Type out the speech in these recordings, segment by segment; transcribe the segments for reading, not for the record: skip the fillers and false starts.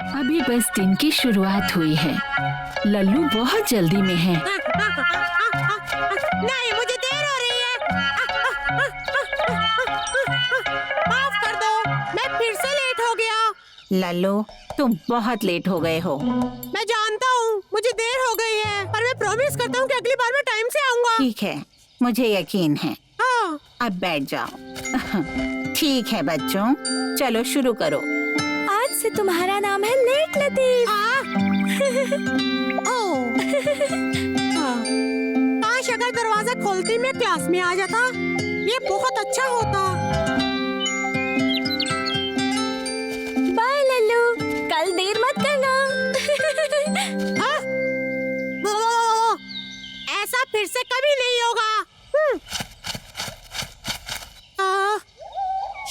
अभी बस दिन की शुरुआत हुई है। लल्लू बहुत जल्दी में है। नहीं, मुझे देर हो रही है। माफ कर दो, मैं फिर से लेट हो गया। लल्लू, तुम बहुत लेट हो गए हो। मैं जानता हूँ, मुझे देर हो गई है, पर मैं प्रॉमिस करता हूँ कि अगली बार मैं टाइम से आऊँगा। ठीक है, मुझे यकीन है। हाँ। अब बैठ जाओ। ठीक है बच्चों, चलो शुरू करो। आज से तुम्हारा नाम है लेट लतीफ। काश अगर दरवाजा खोलती मैं क्लास में आ जाता, ये बहुत अच्छा होता। बाय लल्लू, कल देर मत करना। ऐसा फिर से कभी नहीं होगा।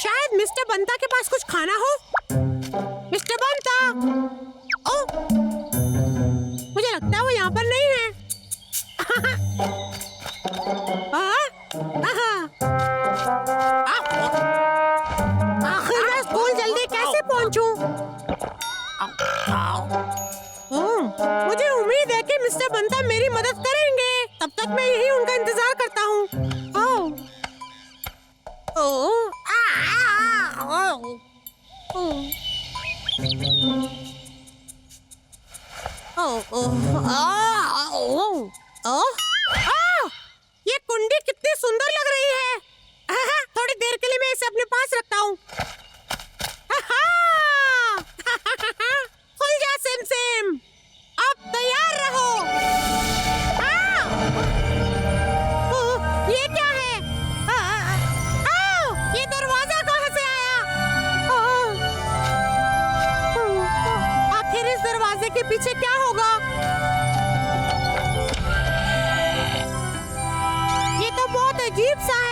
शायद मिस्टर बंता के पास कुछ खाना हो। मिस्टर बंता, ओ, मुझे लगता है वो यहाँ पर नहीं है। आखिर मैं स्कूल जल्दी कैसे पहुँचूं? मुझे उम्मीद है कि मिस्टर बंता मेरी मदद करेंगे। तब तक मैं यही उनका इंतजार करता हूँ। ये कुंडी कितनी सुंदर लग रही है। थोड़ी देर के लिए मैं इसे अपने पास रखता हूँ। खुल जा सिम सिम, अब तैयार रहो। ये क्या है? ये दरवाजा कहाँ से आया? आखिर इस दरवाजे के पीछे क्या होगा? ये तो बहुत अजीब सा है।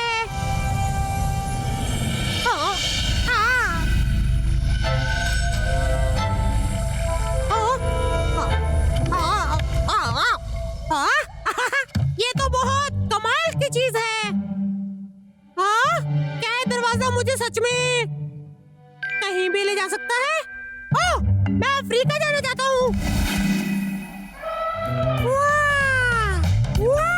ये तो बहुत कमाल की चीज है। क्या ये दरवाजा मुझे सच में कहीं भी ले जा सकता है? मैं अफ्रीका जाना चाहता हूँ। वाह! वाह!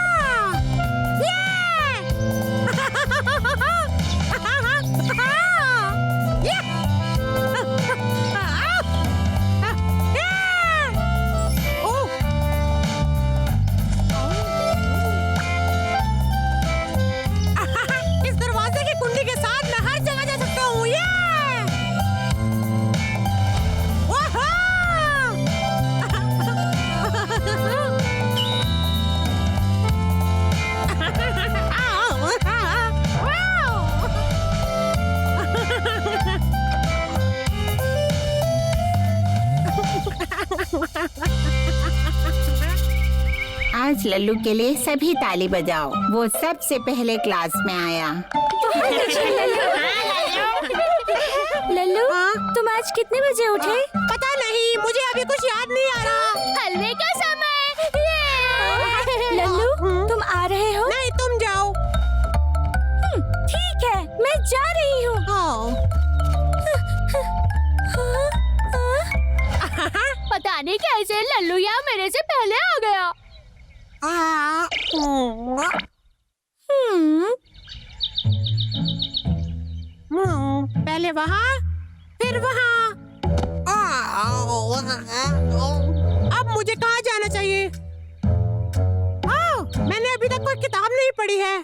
इस दरवाजे की कुंडी के साथ मैं हर जगह जा सकता हूँ। आज लल्लू के लिए सभी ताली बजाओ। वो सबसे पहले क्लास में आया। लल्लू, तुम आज कितने बजे उठे? पता नहीं, मुझे अभी कुछ याद नहीं आ रहा। हलवे का समय। लल्लू, तुम आ रहे हो? नहीं, तुम जाओ। ठीक है, मैं जा रही हूँ। पता नहीं कैसे लल्लू यहाँ मेरे से पहले आ गया। पहले वहाँ, फिर वहाँ। अब मुझे कहाँ जाना चाहिए? मैंने अभी तक कोई किताब नहीं पढ़ी है।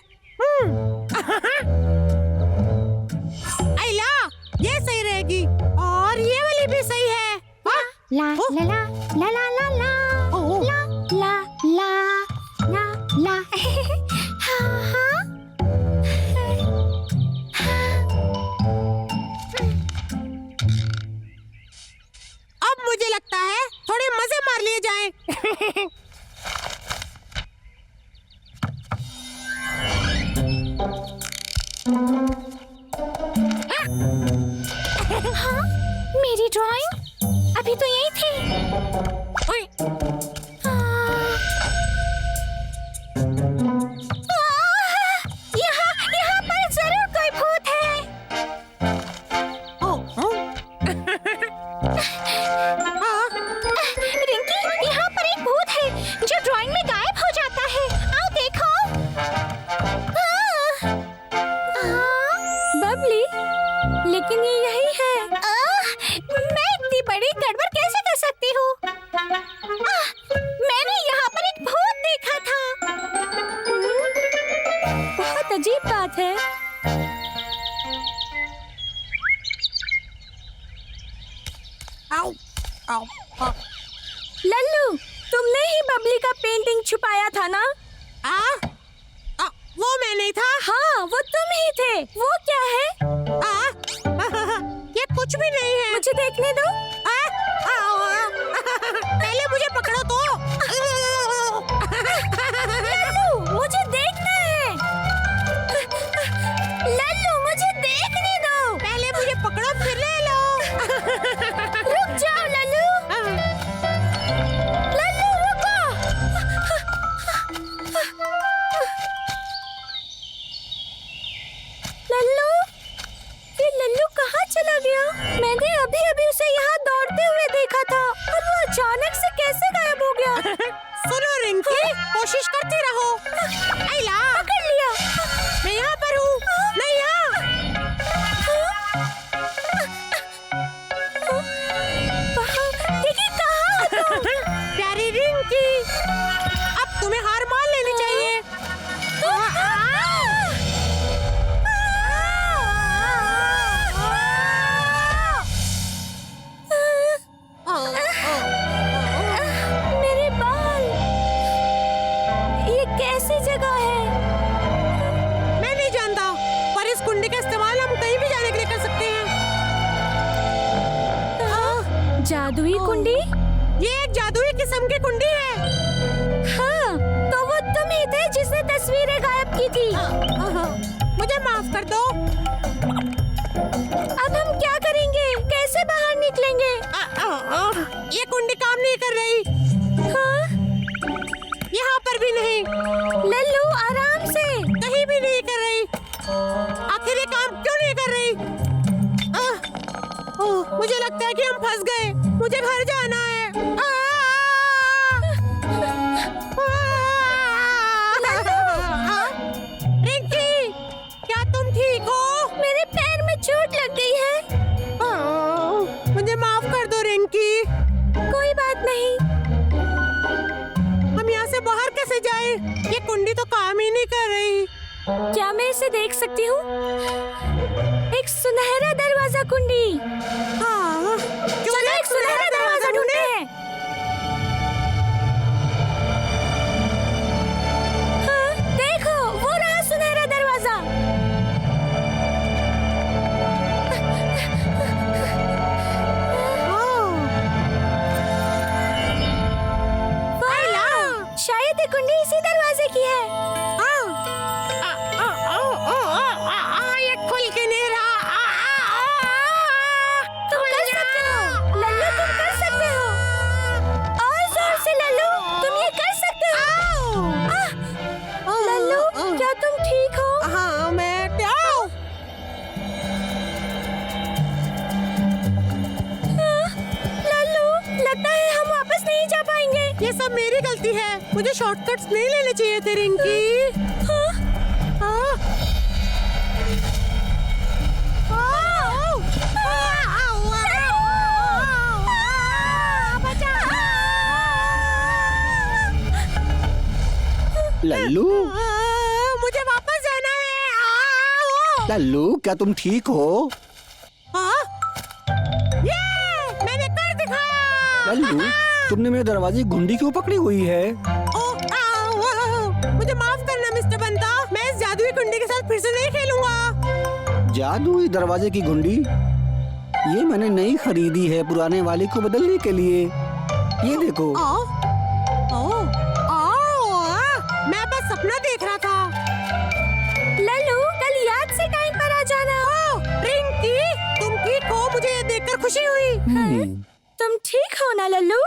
आइला, ये सही रहेगी और ये वाली भी सही है। ला ला ला ला ला ला ला ला ला ला ला ला। हाँ हाँ। अब मुझे लगता है थोड़े मजे मार लिए जाएं। हाँ, मेरी ड्राइंग अभी तो यही थी। यहाँ पर जरूर कोई भूत है। बड़ी गड़बड़ कैसे कर सकती हूँ? मैंने यहाँ पर एक भूत देखा था। बहुत अजीब बात है। आओ, आओ, आओ। लल्लू, तुमने ही बबली का पेंटिंग छुपाया था ना? वो मैं नहीं था। हाँ, वो तुम ही थे। वो क्या है? ये कुछ भी नहीं है। मुझे देखने दो। पहले मुझे पकड़ो तो। लल्लू, मुझे देखना है। लल्लू, मुझे देखने दो। पहले मुझे पकड़ो फिर ले लो। रुक जाओ लल्लू। लल्लू रुको। लल्लू, ये लल्लू कहाँ चला गया? मैंने अभी अभी उसे यहाँ दौड़ते हुए देखा था और वो अचानक से कैसे गायब हो गया? सुनो रिंकी, कोशिश करती रहो। आइला, पकड़ लिया। मैं यहाँ पर हूँ। मैं यहाँ। देखिए कहाँ हो तुम? प्यारी रिंकी, अब तुम्हें हार मान लेनी चाहिए। मेरे बाल, ये कैसी जगह है? मैं नहीं जानता, पर इस कुंडी का इस्तेमाल हम कहीं भी जाने के लिए कर सकते हैं। जादुई कुंडी? ये एक जादुई किस्म की कुंडी है। हाँ, तो वो तुम ही थे जिसने तस्वीरें गायब की थी। मुझे माफ कर दो। अब हम क्या करेंगे? कैसे बाहर निकलेंगे? ये कुंडी काम नहीं कर रही। हाँ? यहाँ पर भी नहीं। लल्लू आराम से। कहीं भी नहीं कर रही। आखिर ये काम क्यों नहीं कर रही? मुझे लगता है कि हम फंस गए। मुझे घर जाना है। रिंकी, क्या तुम ठीक हो? मेरे पैर में चोट लग गई है। मुझे माफ कर दो रिंकी। कोई बात नहीं। हम यहाँ से बाहर कैसे जाएं? ये कुंडी तो काम ही नहीं कर रही। क्या मैं इसे देख सकती हूँ? एक सुनहरा दरवाजा कुंडी। हाँ, चलो एक सुनहरा दरवाजा ढूंढते हैं। हाँ, देखो वो रहा सुनहरा दरवाजा। वाह, शायद ये कुंडी इसी दरवाजे की है। ये खुल के नहीं रहा। तुम कर सकते हो लल्लू, तुम कर सकते हो। और जोर से लल्लू, तुम ये कर सकते हो। लल्लू, क्या तुम ठीक हो? हाँ, मैं लल्लू, लगता है हम वापस नहीं जा पाएंगे। ये सब मेरी गलती है। मुझे शॉर्टकट्स नहीं लेने चाहिए थे रिंकी। लल्लू, मुझे वापस जाना है। लल्लू, क्या तुम ठीक हो? ये मैंने कर दिखाया। लल्लू, तुमने मेरे दरवाजे की घुंडी क्यों पकड़ी हुई है? मुझे माफ करना मिस्टर बंता। मैं इस जादुई कुंडी के साथ फिर से नहीं खेलूंगा। जादुई दरवाजे की घुंडी? ये मैंने नई खरीदी है पुराने वाले को बदलने के लिए। ये देखो। मैं बस सपना देख रहा था। लल्लू, कल याद से टाइम पर आ जाना। रिंकी, तुम ठीक हो? मुझे ये देखकर खुशी हुई। तुम ठीक हो ना लल्लू?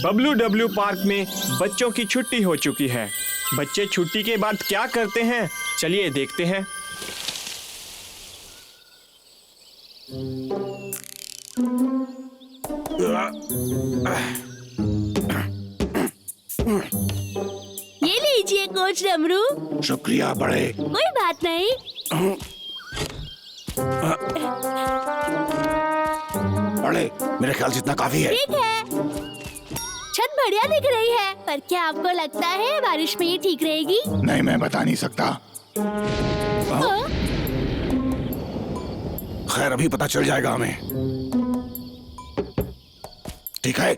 बबलू डब्ल्यू पार्क में बच्चों की छुट्टी हो चुकी है। बच्चे छुट्टी के बाद क्या करते हैं, चलिए देखते हैं। ये लीजिए कोच डमरू। शुक्रिया बड़े। कोई बात नहीं। बड़े, मेरे ख्याल से इतना काफी है। ठीक है, छत बढ़िया दिख रही है, पर क्या आपको लगता है बारिश में ये ठीक रहेगी? नहीं, मैं बता नहीं सकता। हाँ? खैर अभी पता चल जाएगा हमें। ठीक है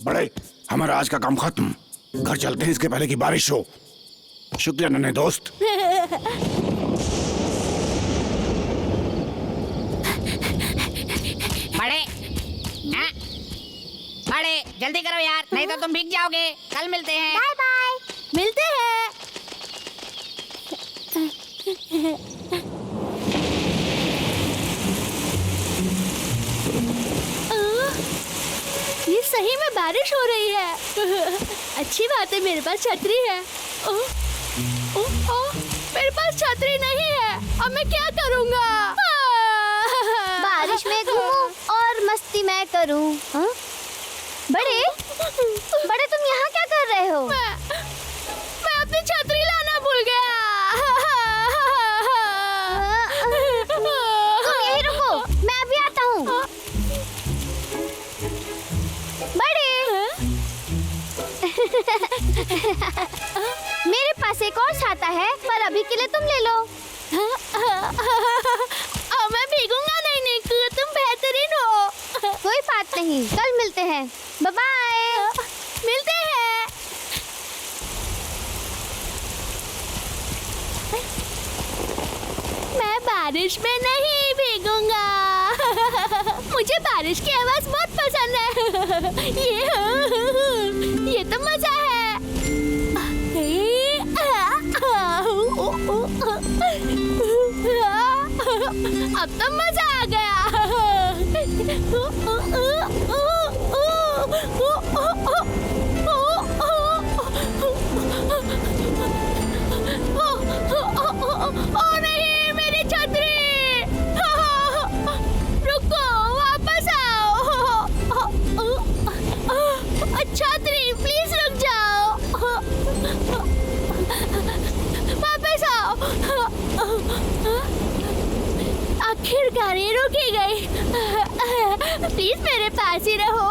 बड़े, हमारा आज का काम खत्म। घर चलते हैं इसके पहले कि बारिश हो। शुक्रिया नन्हे दोस्त। बड़े, हाँ? बड़े जल्दी करो यार, नहीं तो तुम भीग जाओगे। कल मिलते हैं। बाय बाय, मिलते हैं। ये सही में बारिश हो रही है। अच्छी बात है, मेरे पास छतरी है। मेरे पास छतरी नहीं है, अब मैं क्या करूँगा? बारिश में घूमूं और मस्ती मैं करूं। हाँ? बड़े तुम यहाँ क्या कर रहे हो? मैं अपनी छतरी लाना भूल गया। तुम यहीं रुको, मैं अभी आता हूँ। बड़े मेरे पास एक और छाता है, पर अभी के लिए तुम ले लो। मैं भीगूंगा नहीं नीकू, तुम बेहतरीन हो। कोई बात नहीं, कल मिलते हैं। Bye bye. मिलते हैं। मैं बारिश में नहीं भीगूंगा। मुझे बारिश की आवाज बहुत पसंद है। ये तो मजा है। अब तो मजा आ गया। ओ नहीं, मेरी छतरी! रुको, वापस आओ। छतरी प्लीज रुक जाओ, वापस आओ। आखिरकार ये रुकी गई। प्लीज मेरे पास ही रहो।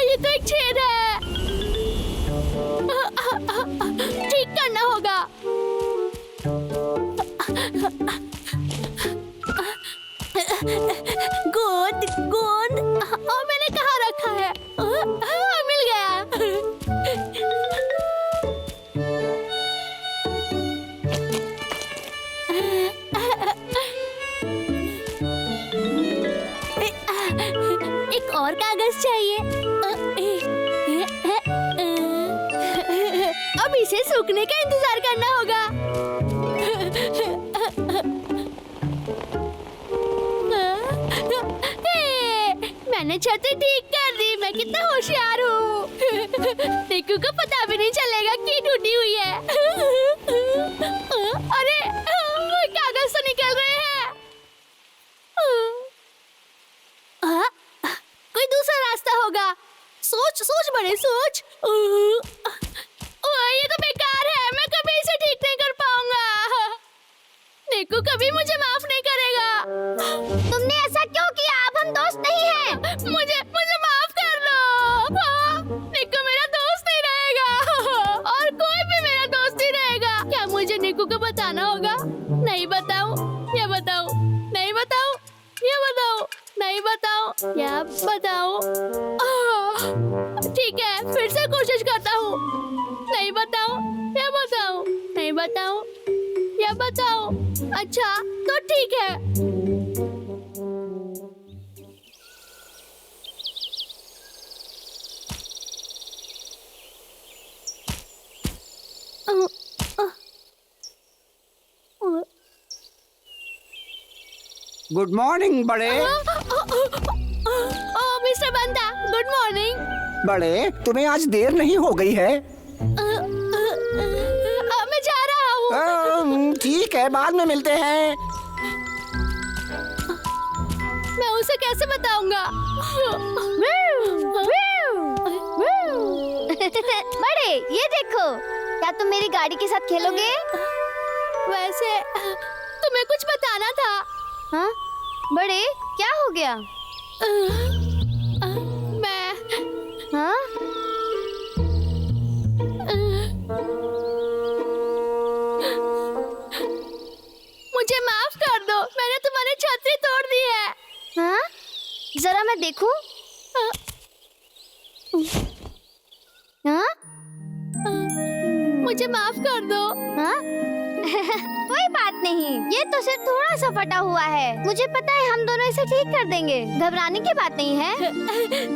ये तो एक छेद है, ठीक करना होगा। गोंद गोंद, मैंने कहाँ रखा है? मिल गया। एक और कागज चाहिए। अब इसे सूखने का इंतजार करना होगा। मैंने छतरी ठीक कर दी, मैं कितना होशियार हूँ। नीकू को पता भी नहीं चलेगा कि टूटी हुई है। अरे कागज तो निकल रहे हैं। कोई दूसरा रास्ता होगा। सोच सोच बड़े सोच। ये तो बेकार है, मैं कभी इसे ठीक नहीं कर पाऊंगा। नीकू कभी मुझे माफ नहीं करेगा। तुमने ऐसा क्यों किया? अब हम दोस्त नहीं हैं। मुझे माफ कर दो। नीकू मेरा दोस्त नहीं रहेगा, और कोई भी मेरा दोस्त नहीं रहेगा। क्या मुझे नीकू को बताना होगा? नहीं बताऊं, ये बताऊं, नहीं बताऊं, ये बताऊं, नहीं बताऊं, या बताऊं? ठीक है, फिर से कोशिश करता हूँ। नहीं बताऊं, या बताऊं, नहीं बताऊं, या बताऊं? अच्छा तो ठीक है। गुड मॉर्निंग बड़े। मिस्टर बंदा, गुड मॉर्निंग। बड़े, तुम्हें आज देर नहीं हो गई है? मैं जा रहा हूँ। ठीक है, बाद में मिलते हैं। मैं उसे कैसे बताऊंगा? बड़े बड़े ये देखो, क्या तुम मेरी गाड़ी के साथ खेलोगे? वैसे तुम्हें कुछ बताना था। हाँ बड़े, क्या हो गया? मैं हाँ मुझे माफ कर दो, मैंने तुम्हारी छतरी तोड़ दी है। हाँ, जरा मैं देखूं। हाँ मुझे माफ कर दो। हाँ कोई बात नहीं, ये तो सिर्फ थोड़ा सा फटा हुआ है। मुझे पता है हम दोनों इसे ठीक कर देंगे, घबराने की बात नहीं है।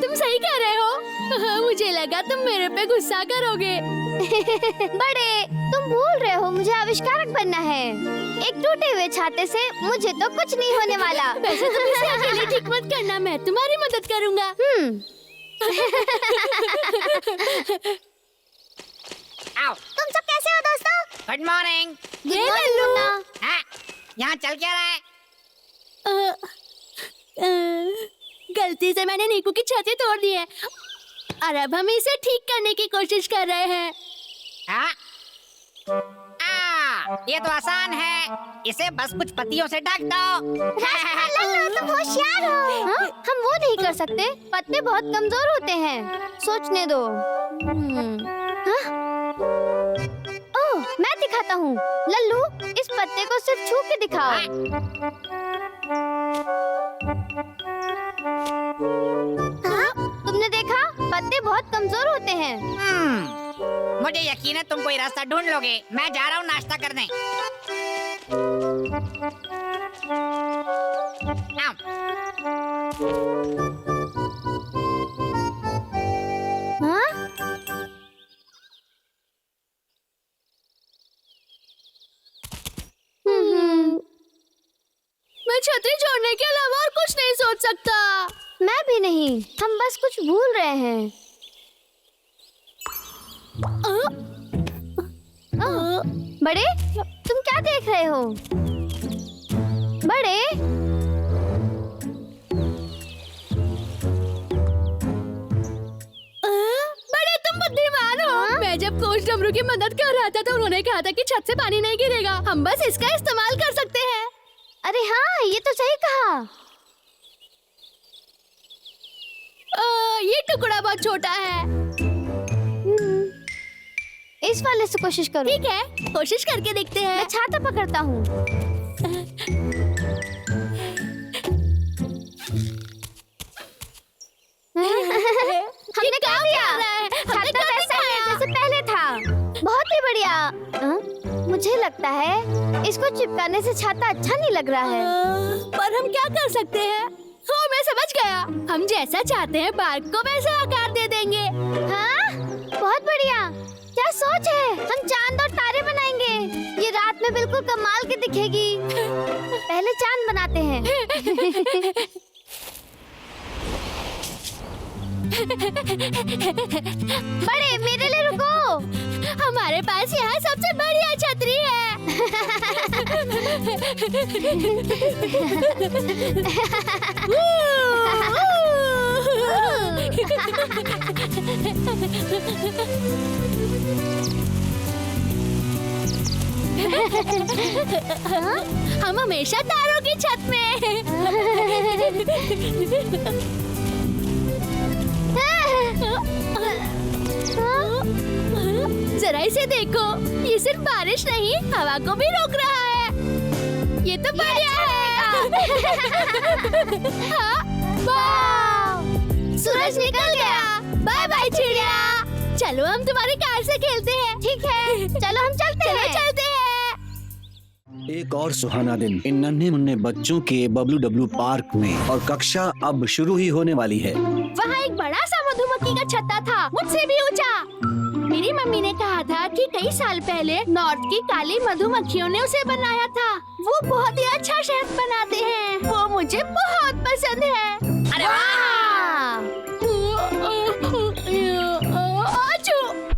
तुम सही कह रहे हो। मुझे लगा तुम मेरे पे गुस्सा करोगे। बड़े तुम भूल रहे हो, मुझे आविष्कारक बनना है। एक टूटे हुए छाते से मुझे तो कुछ नहीं होने वाला। वैसे तुम इसे अकेले ठीक मत करना, मैं तुम्हारी मदद करूंगा। तुम सब कैसे हो दोस्तों? Good morning. ये लल्लू। हाँ, यहाँ चल क्या रहा है? गलती से मैंने नीकू की छतरी तोड़ दी है और अब हम इसे ठीक करने की कोशिश कर रहे हैं। हाँ? ये तो आसान है, इसे बस कुछ पत्तियों से ढक दो। लल्लू तुम होशियार हो। हाँ? हम वो नहीं कर सकते, पत्ते बहुत कमजोर होते हैं। सोचने दो। हाँ? ओह, मैं दिखाता हूँ। लल्लू इस पत्ते को सिर्फ छू के दिखाओ। हाँ? तुमने देखा, पत्ते बहुत कमजोर होते हैं। मुझे यकीन है तुम कोई रास्ता ढूंढ लोगे। मैं जा रहा हूँ नाश्ता करने। हाँ? मैं छतरी छोड़ने के अलावा और कुछ नहीं सोच सकता। मैं भी नहीं, हम बस कुछ भूल रहे हैं। बड़े तुम क्या देख रहे हो? बड़े बड़े तुम बुद्धिमान हो। मैं जब कोच डमरू की मदद कर रहा था तो उन्होंने कहा था कि छत से पानी नहीं गिरेगा, हम बस इसका इस्तेमाल कर सकते हैं। अरे हाँ, ये तो सही कहा। ये टुकड़ा बहुत छोटा है। इस वाले से कोशिश करो। ठीक है, कोशिश करके देखते हैं। मैं छाता पकड़ता हूँ। हमने क्या किया? छाता वैसा ही है जैसे पहले था। बहुत ही बढ़िया। मुझे लगता है इसको चिपकाने से छाता अच्छा नहीं लग रहा है। पर हम क्या कर सकते हैं? मैं समझ गया, हम जैसा चाहते हैं पार्क को वैसा आकार दे देंगे। हाँ, बहुत बढ़िया। क्या सोच है, हम चांद और तारे बनाएंगे। ये रात में बिल्कुल कमाल की दिखेगी। पहले चांद बनाते हैं। बड़े मेरे लिए रुको। हमारे पास यहाँ सबसे बढ़िया छतरी है। हम हमेशा तारों की छत में। जरा इसे देखो, ये सिर्फ बारिश नहीं हवा को भी रोक रहा है। ये तो बढ़िया है। हाँ, वाह! सूरज निकल गया। बाय बाय चिड़िया। चलो हम तुम्हारी कार से खेलते हैं। ठीक है, चलो हम चलते हैं। चलते हैं। एक और सुहाना दिन इन नन्हे मुन्ने बच्चों के बबलू डब्लू पार्क में, और कक्षा अब शुरू ही होने वाली है। वहाँ एक बड़ा सा मधुमक्खी का छत्ता था, मुझसे भी ऊंचा। मेरी मम्मी ने कहा था कि कई साल पहले नॉर्थ की काली मधुमक्खियों ने उसे बनाया था। वो बहुत ही अच्छा शहद बनाते हैं। वो मुझे बहुत पसंद है। अरे वाह!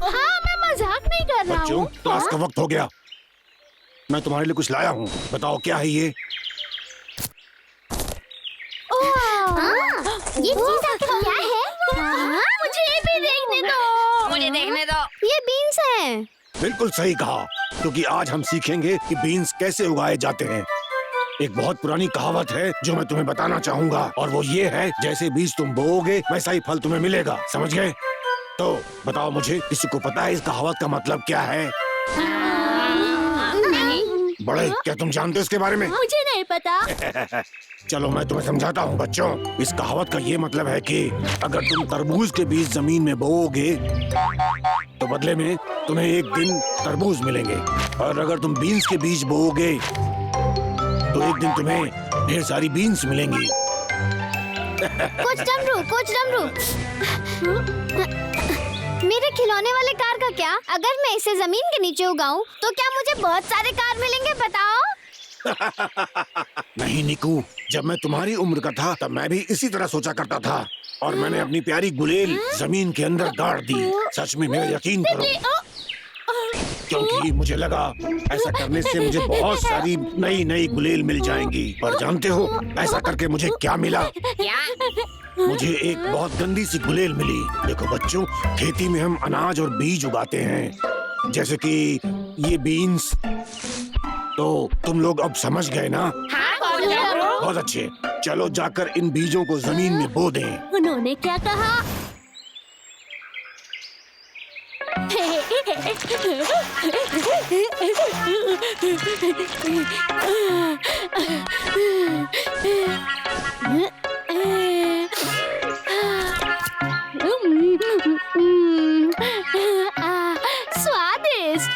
हाँ, मैं मजाक नहीं कर रहा बच्चों, हूँ। क्लास का वक्त हो गया। मैं तुम्हारे लिए कुछ लाया हूँ, बताओ क्या है ये? ये चीज आखिर क्या है? मुझे भी देखने दो। मुझे देखने दो। ये बीन्स हैं। बिल्कुल सही कहा, क्योंकि आज हम सीखेंगे कि बीन्स कैसे उगाए जाते हैं। एक बहुत पुरानी कहावत है जो मैं तुम्हें बताना चाहूंगा, और वो ये है, जैसे बीज तुम बोओगे वैसा ही फल तुम्हें मिलेगा। समझ गए? तो बताओ मुझे, किसी को पता है इस कहावत का मतलब क्या है? बड़े, क्या तुम जानते हो इसके बारे में? मुझे नहीं पता। चलो मैं तुम्हें समझाता हूँ बच्चों। इस कहावत का ये मतलब है कि अगर तुम तरबूज के बीज जमीन में बोओगे तो बदले में तुम्हें एक दिन तरबूज मिलेंगे, और अगर तुम बीन्स के बीज बोओगे तो एक दिन तुम्हें ढेर सारी बीन्स मिलेंगी। कोच डमरू। मेरे खिलौने वाले कार का क्या? अगर मैं इसे जमीन के नीचे उगाऊं तो क्या मुझे बहुत सारे कार मिलेंगे? बताओ। नहीं निकू, जब मैं तुम्हारी उम्र का था तब मैं भी इसी तरह सोचा करता था, और मैंने अपनी प्यारी गुलेल जमीन के अंदर गाड़ दी। सच में मेरा यकीन करो, क्योंकि मुझे लगा ऐसा करने से मुझे बहुत सारी नई नई गुलेल मिल जाएंगी। पर जानते हो ऐसा करके मुझे क्या मिला? क्या? मुझे एक बहुत गंदी सी गुलेल मिली। देखो बच्चों, खेती में हम अनाज और बीज उगाते हैं, जैसे कि ये बीन्स। तो तुम लोग अब समझ गए ना? हाँ, बहुत अच्छे। चलो जाकर इन बीजों को जमीन में बो दें। उन्होंने क्या कहा? स्वादिष्ट।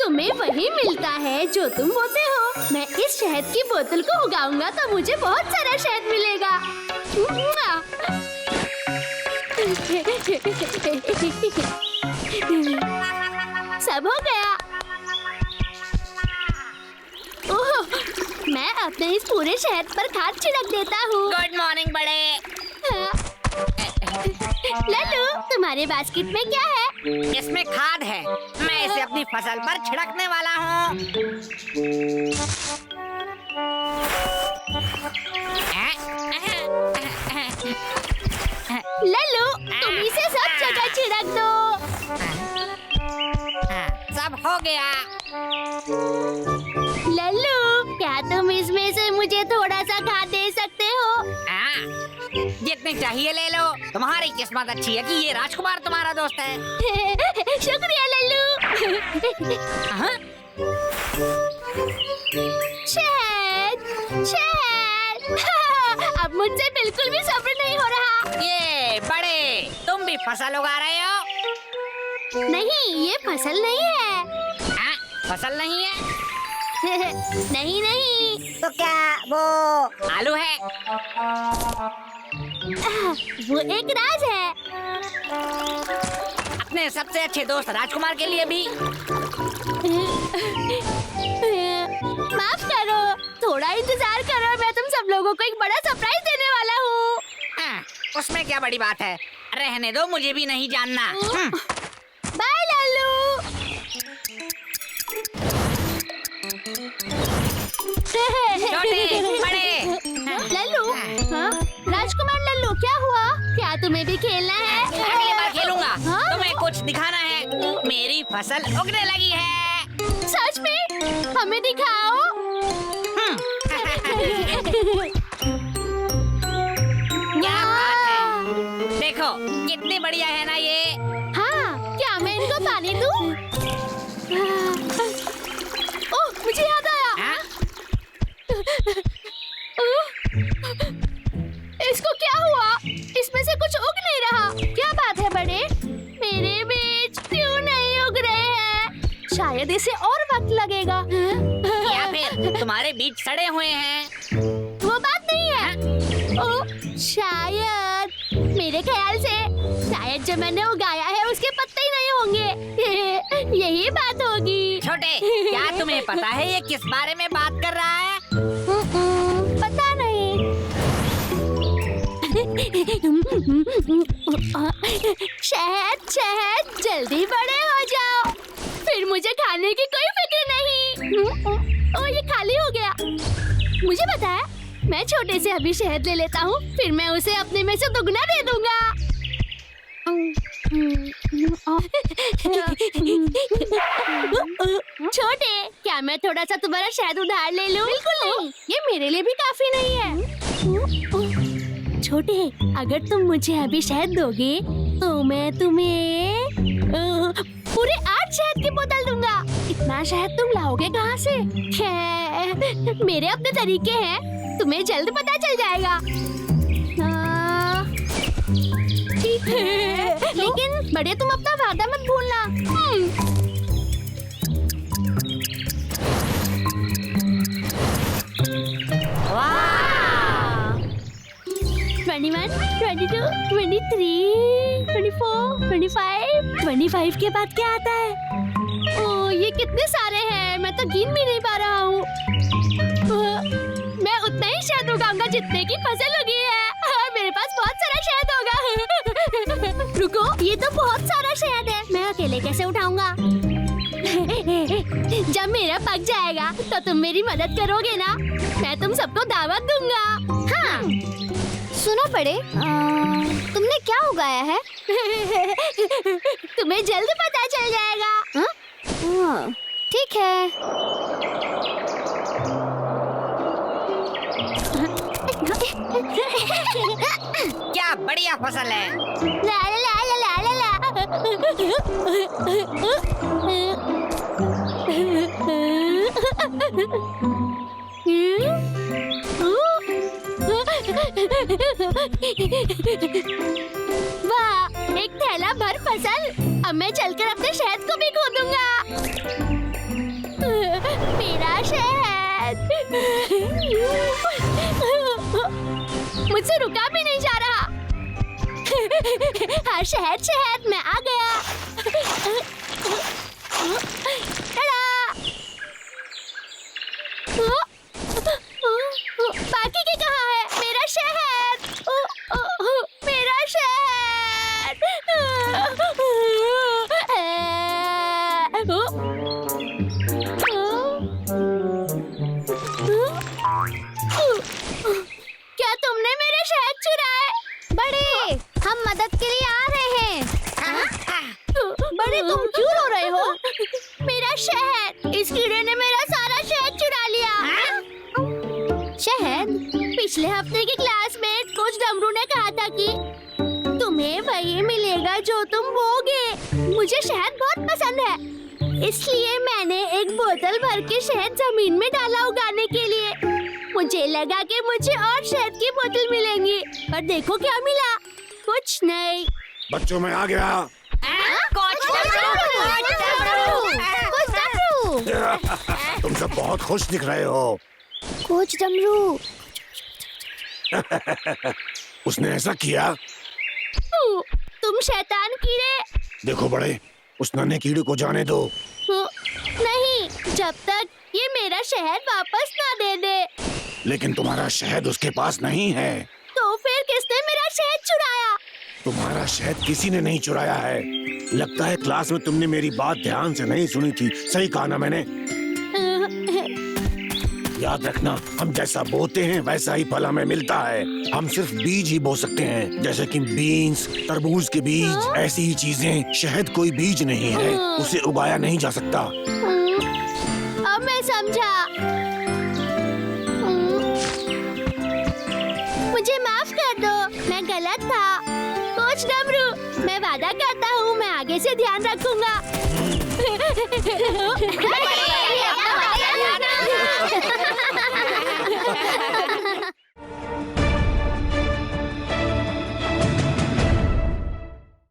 तुम्हें वही मिलता है जो तुम बोते हो। मैं इस शहद की बोतल को उगाऊंगा तो मुझे बहुत सारा शहद मिलेगा। सब हो गया। ओह, मैं अपने इस पूरे शहद पर खाद छिड़क देता हूँ। गुड मॉर्निंग बड़े। लल्लू, तुम्हारे बास्केट में क्या है? इसमें खाद है, मैं इसे अपनी फसल पर छिड़कने वाला हूँ। लल्लू, तुम इसे सब जगह छिड़क दो। सब हो गया। लल्लू, क्या तुम इसमें से मुझे थोड़ा सा खाद दे सकते हो? जितनी चाहिए ले लो। तुम्हारी किस्मत अच्छी है कि ये राजकुमार तुम्हारा दोस्त है। शुक्रिया लल्लू। शहद, शहद। अब मुझसे बिल्कुल भी सब्र नहीं हो रहा। ये बड़े, तुम भी फसल उगा रहे हो? नहीं, ये फसल नहीं है। फसल नहीं है? नहीं नहीं, तो क्या वो आलू है? वो एक राज है। अपने सबसे अच्छे दोस्त राजकुमार के लिए भी। माफ करो, थोड़ा इंतजार करो, मैं तुम सब लोगों को एक बड़ा सरप्राइज देने वाला हूँ। उसमें क्या बड़ी बात है? रहने दो, मुझे भी नहीं जानना। बाय लल्लू। छोटे बड़े। लल्लू, हाँ? राजकुमार लल्लू, क्या हुआ? क्या तुम्हें भी खेलना है? अगली बार खेलूंगा। हाँ? तुम्हें कुछ दिखाना है। मेरी फसल उगने लगी है। सच में? हमें दिखाओ। क्या बात है? देखो कितनी बढ़िया है ना ये। हाँ, क्या मैं इनको पानी दूं? ओह, मुझे याद आया। हाँ? इसको क्या हुआ? इसमें से कुछ उग नहीं रहा। क्या बात है बड़े? मेरे बीज क्यों नहीं उग रहे हैं? शायद इसे और वक्त लगेगा। या फिर तुम्हारे बीज सड़े हुए हैं। वो बात नहीं है। ओ, शायद मेरे ख्याल से शायद जो मैंने उगाया है उसके पत्ते ही नहीं होंगे। यही बात होगी। छोटे, क्या तुम्हें पता है ये किस बारे में बात कर रहा है? पता नहीं। शहद, शहद, जल्दी बड़े हो जाओ, फिर मुझे खाने की कोई फिक्र नहीं। ओ, ये खाली हो गया। मुझे पता है, मैं छोटे से अभी शहद ले लेता हूँ, फिर मैं उसे अपने में से दुगना दे दूंगा। छोटे, क्या मैं थोड़ा सा तुम्हारा शहद उधार ले लूं? बिल्कुल नहीं, ये मेरे लिए भी काफी नहीं है। छोटे, अगर तुम मुझे अभी शहद दोगे तो मैं तुम्हें पूरे 8 शहद की बोतल दूंगा। इतना शहद तुम लाओगे कहाँ से? मेरे अपने तरीके हैं, तुम्हें जल्द पता चल जाएगा। ठीक है, लेकिन बड़े तुम अपना वादा मत भूलना। 21, 22, 23, 24, 25 के बाद क्या आता है? ओह, ये कितने सारे हैं, मैं तो गिन भी नहीं पा रहा हूँ। मैं उतना ही शहद उगाऊंगा जितने की फसल उगी है। मेरे पास बहुत सारा शहद होगा। रुको, ये तो बहुत सारा शहद है, मैं अकेले कैसे उठाऊंगा? जब मेरा पक जाएगा तो तुम मेरी मदद करोगे ना? मैं तुम सबको दावत दूंगा। हाँ, सुनो बड़े, तुमने क्या उगाया है? तुम्हें जल्द पता चल जाएगा। ठीक है। क्या बढ़िया फसल है। ला ला ला ला ला ला। वाह, एक थैला भर फसल। अब मैं चलकर अपने शहद को भी खोदूंगा। मेरा शहद मुझसे रुका भी नहीं जा रहा। हाँ, शहद शहद, मैं आ गया। बाकी के कहाँ है? मेरा शहद, मेरा शहद। क्या तुमने मेरे शहद चुराए? बड़े, हम मदद के लिए आ रहे हैं। बड़े, तुम क्यों रो रहे हो? मेरा शहद, इस कीड़े ने मेरा सारा शहद चुरा लिया। शहद? पिछले हफ्ते की क्लासमेट कोच डमरू ने कहा था कि तुम्हें वही मिलेगा जो तुम बोगे। मुझे शहद बहुत पसंद है, इसलिए मैंने एक बोतल भर के शहद जमीन में डाला उगाने के लिए। मुझे लगा कि मुझे और शहद की बोतल मिलेंगी, पर देखो क्या मिला, कुछ नहीं। बच्चों, मैं आ गया। कोच तुम सब बहुत खुश दिख रहे हो। कोच डमरू, उसने ऐसा किया। तुम शैतान कीड़े। देखो बड़े, उस नन्हे कीड़े को जाने दो। नहीं, जब तक ये मेरा शहद वापस ना दे दे। लेकिन तुम्हारा शहद उसके पास नहीं है। तो फिर किसने मेरा शहद चुराया? तुम्हारा शहद किसी ने नहीं चुराया है। लगता है क्लास में तुमने मेरी बात ध्यान से नहीं सुनी थी। सही कहा ना मैंने? याद रखना, हम जैसा बोते हैं वैसा ही फल हमें मिलता है। हम सिर्फ बीज ही बो सकते हैं, जैसे कि बीन्स, तरबूज के बीज, ऐसी ही चीजें। शहद कोई बीज नहीं है, उसे उगाया नहीं जा सकता। अब मैं समझा। मुझे माफ कर दो, मैं गलत था। कोच डमरू, मैं वादा करता हूँ मैं आगे से ध्यान रखूंगा।